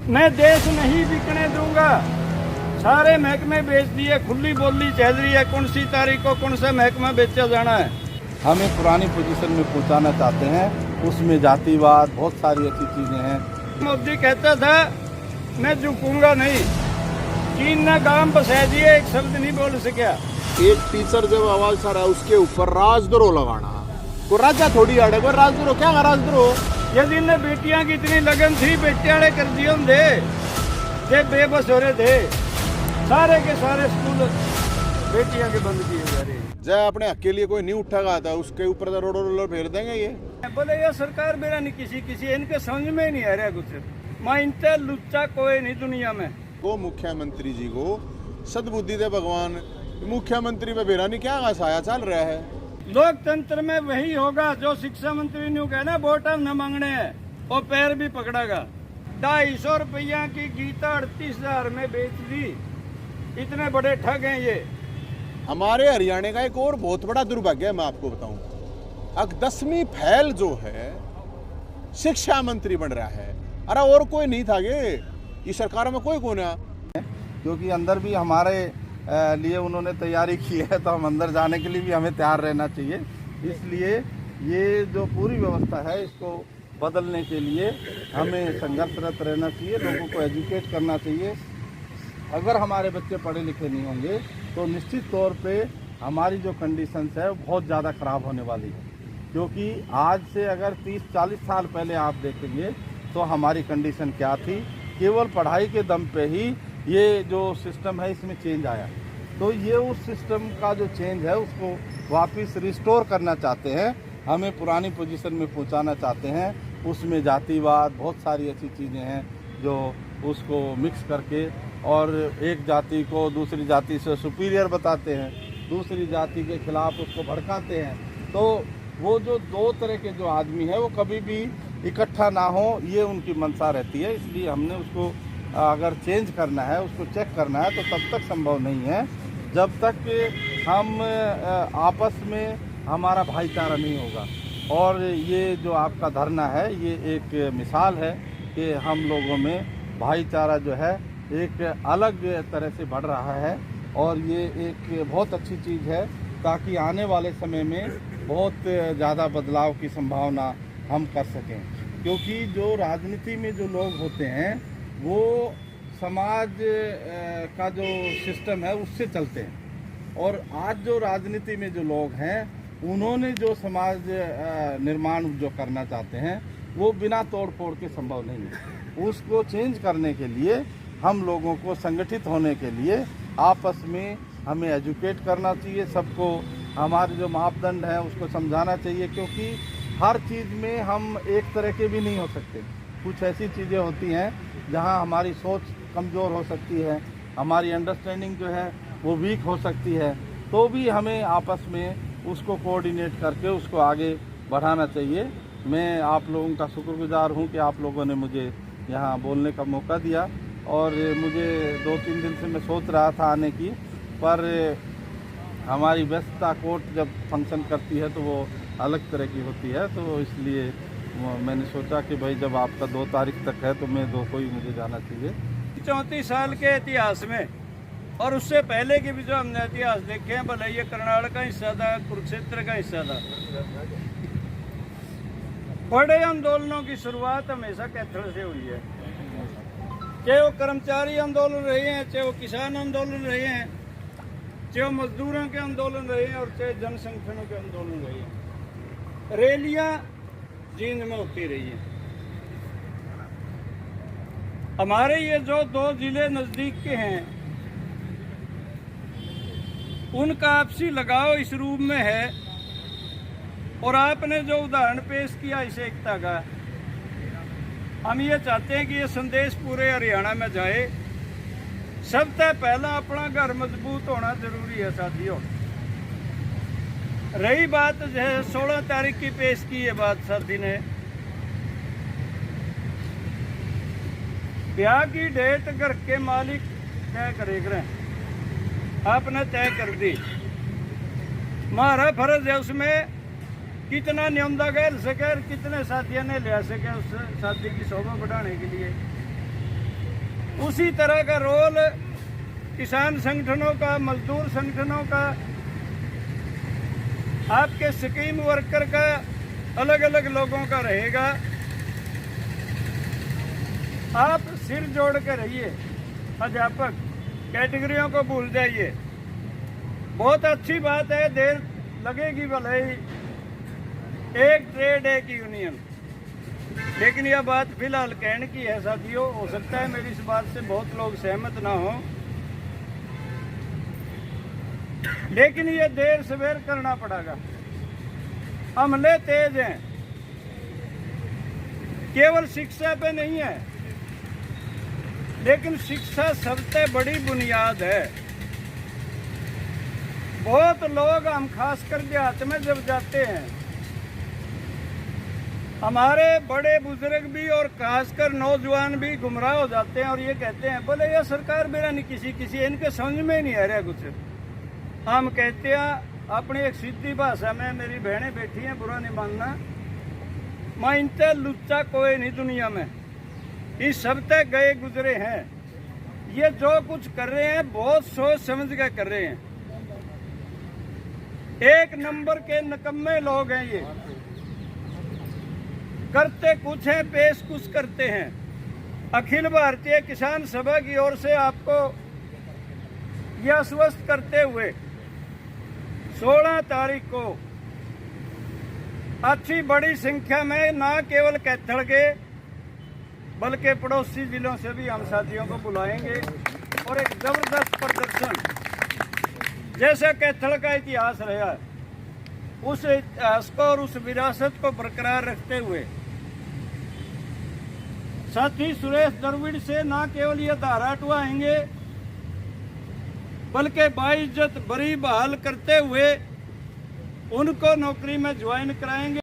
मैं देश नहीं बिकने दूंगा। सारे महकमे बेच दिए, खुली बोली चल रही है कौन सी तारीख को कौन सा महकमा बेचा जाना है। हमें पुरानी पोजीशन में पहुंचाना चाहते हैं, उसमें जातिवाद बहुत सारी ऐसी चीजें हैं। मोदी कहता था मैं झुकूंगा नहीं, चीन ने गांव बसा दिए, एक शब्द नहीं बोल सका। एक टीचर जब आवाज आ रहा है उसके ऊपर राजद्रोह लगाना, को राजा थोड़ी अड़े को राजद्रोह क्या राजद्रोह। यदि इन्हें बेटियां की इतनी लगन थी, बेटियां ने कर दिए दे, ये बेबस हो रहे थे, सारे के सारे स्कूल बेटियां के बंद किए जा रहे हैं। जब अपने हक के लिए कोई नहीं उठेगा था उसके ऊपर तो रोड फेर देंगे ये। बोले ये सरकार मेरा नहीं किसी इनके समझ में ही नहीं आ रहा कुछ। मैं इनसे लुच्चा कोई नहीं दुनिया में। वो मुख्यमंत्री जी को सद्बुद्धि दे भगवान, मुख्यमंत्री पे बेरा नहीं क्या साया चल रहा है। लोकतंत्र में वही होगा जो शिक्षा मंत्री ने कहना वोट न मांगने हैं, वो पैर भी पकड़ेगा। 250 रुपया की गीता 38,000 में बेच दी, इतने बड़े ठग हैं ये। हमारे हरियाणा का एक और बहुत बड़ा दुर्भाग्य है, मैं आपको बताऊं, अब 10वीं फैल जो है शिक्षा मंत्री बन रहा है। अरे और कोई नहीं था ये सरकार में कोई कौन है, क्योंकि अंदर भी हमारे लिए उन्होंने तैयारी की है, तो हम अंदर जाने के लिए भी हमें तैयार रहना चाहिए। इसलिए ये जो पूरी व्यवस्था है इसको बदलने के लिए हमें संघर्षरत रहना चाहिए, लोगों को एजुकेट करना चाहिए। अगर हमारे बच्चे पढ़े लिखे नहीं होंगे तो निश्चित तौर पे हमारी जो कंडीशंस है वो बहुत ज़्यादा ख़राब होने वाली है। क्योंकि आज से अगर 30-40 साल पहले आप देखेंगे तो हमारी कंडीशन क्या थी, केवल पढ़ाई के दम पे ही ये जो सिस्टम है इसमें चेंज आया। तो ये उस सिस्टम का जो चेंज है उसको वापस रिस्टोर करना चाहते हैं, हमें पुरानी पोजीशन में पहुंचाना चाहते हैं। उसमें जातिवाद बहुत सारी ऐसी चीज़ें हैं जो उसको मिक्स करके और एक जाति को दूसरी जाति से सुपीरियर बताते हैं, दूसरी जाति के खिलाफ उसको भड़काते हैं। तो वो जो दो तरह के जो आदमी है वो कभी भी इकट्ठा ना हो, ये उनकी मंशा रहती है। इसलिए हमने उसको अगर चेंज करना है, उसको चेक करना है, तो तब तक संभव नहीं है जब तक हम आपस में हमारा भाईचारा नहीं होगा। और ये जो आपका धरना है ये एक मिसाल है कि हम लोगों में भाईचारा जो है एक अलग तरह से बढ़ रहा है, और ये एक बहुत अच्छी चीज़ है ताकि आने वाले समय में बहुत ज़्यादा बदलाव की संभावना हम कर सकें। क्योंकि जो राजनीति में जो लोग होते हैं वो समाज का जो सिस्टम है उससे चलते हैं, और आज जो राजनीति में जो लोग हैं उन्होंने जो समाज निर्माण जो करना चाहते हैं वो बिना तोड़ फोड़ के संभव नहीं है। उसको चेंज करने के लिए हम लोगों को संगठित होने के लिए आपस में हमें एजुकेट करना चाहिए, सबको हमारे जो मापदंड हैं उसको समझाना चाहिए। क्योंकि हर चीज़ में हम एक तरह के भी नहीं हो सकते। कुछ ऐसी चीज़ें होती हैं जहां हमारी सोच कमज़ोर हो सकती है, हमारी अंडरस्टैंडिंग जो है वो वीक हो सकती है, तो भी हमें आपस में उसको कोऑर्डिनेट करके उसको आगे बढ़ाना चाहिए। मैं आप लोगों का शुक्रगुजार हूं कि आप लोगों ने मुझे यहाँ बोलने का मौका दिया, और मुझे 2-3 दिन से मैं सोच रहा था आने की, पर हमारी व्यस्तता कोर्ट जब फंक्शन करती है तो वो अलग तरह की होती है, तो इसलिए मैंने सोचा कि भाई जब आपका 2 तारीख तक है तो मैं 2 को ही मुझे जाना चाहिए। 34 साल के इतिहास में और उससे पहले के भी जो हमने इतिहास देखे हैं, भले ये करनाल का हिस्सा था, कुरुक्षेत्र का हिस्सा था, बड़े आंदोलनों की शुरुआत हमेशा कैथल से हुई है। चाहे वो कर्मचारी आंदोलन रहे हैं, चाहे वो किसान आंदोलन रहे हैं, चाहे वो मजदूरों के आंदोलन रहे हैं, और चाहे जनसंगठनों के आंदोलन रहे हैं, रैलियां जींद में होती रही है। हमारे ये जो 2 जिले नजदीक के हैं उनका आपसी लगाव इस रूप में है, और आपने जो उदाहरण पेश किया इस एकता का, हम ये चाहते हैं कि ये संदेश पूरे हरियाणा में जाए। सबसे पहला अपना घर मजबूत होना जरूरी है साथियों। रही बात जो है 16 तारीख की पेश की है बात साथी ने, ब्याह की डेट घर के मालिक तय करेंगे, आपने तय कर दी। हमारा फर्ज है उसमें कितना नियमदा गैर सके और कितने साथियों ने ले सके उस शादी की शोभा बढ़ाने के लिए। उसी तरह का रोल किसान संगठनों का, मजदूर संगठनों का, आपके स्कीम वर्कर का, अलग अलग लोगों का रहेगा। आप सिर जोड़ के रहिए, अध्यापक कैटेगरियों को भूल जाइए। बहुत अच्छी बात है, देर लगेगी भले ही, एक ट्रेड एक यूनियन, लेकिन यह बात फिलहाल कहने की है साथियों। हो सकता है मेरी इस बात से बहुत लोग सहमत ना हो, लेकिन ये देर सवेर करना पड़ेगा। हमले तेज हैं, केवल शिक्षा पे नहीं है, लेकिन शिक्षा सबसे बड़ी बुनियाद है। बहुत लोग, हम खासकर देहात में जब जाते हैं, हमारे बड़े बुजुर्ग भी और खासकर नौजवान भी गुमराह हो जाते हैं और ये कहते हैं बोले यह सरकार मेरा नहीं, किसी इनके समझ में नहीं आ रहा कुछ। हम कहते हैं अपनी एक सीधी भाषा में, मेरी बहनें बैठी हैं, बुरा नहीं मानना, मानते लुच्चा कोई नहीं दुनिया में, इस सब तक गए गुजरे हैं। ये जो कुछ कर रहे हैं बहुत सोच समझ के कर रहे हैं। एक नंबर के निकम्मे लोग हैं ये, करते कुछ हैं, पेश कुछ करते हैं। अखिल भारतीय किसान सभा की ओर से आपको यह आश्वस्त करते हुए 16 तारीख को अच्छी बड़ी संख्या में न केवल कैथल के बल्कि पड़ोसी जिलों से भी हम साथियों को बुलाएंगे और एक जबरदस्त प्रदर्शन, जैसा कैथल का इतिहास रहा है, उस इतिहास को और उस विरासत को बरकरार रखते हुए साथी सुरेश द्रविड़ से न केवल ये धारा हटवाएंगे बल्कि बाइज्जत बरी बहाल करते हुए उनको नौकरी में ज्वाइन कराएंगे।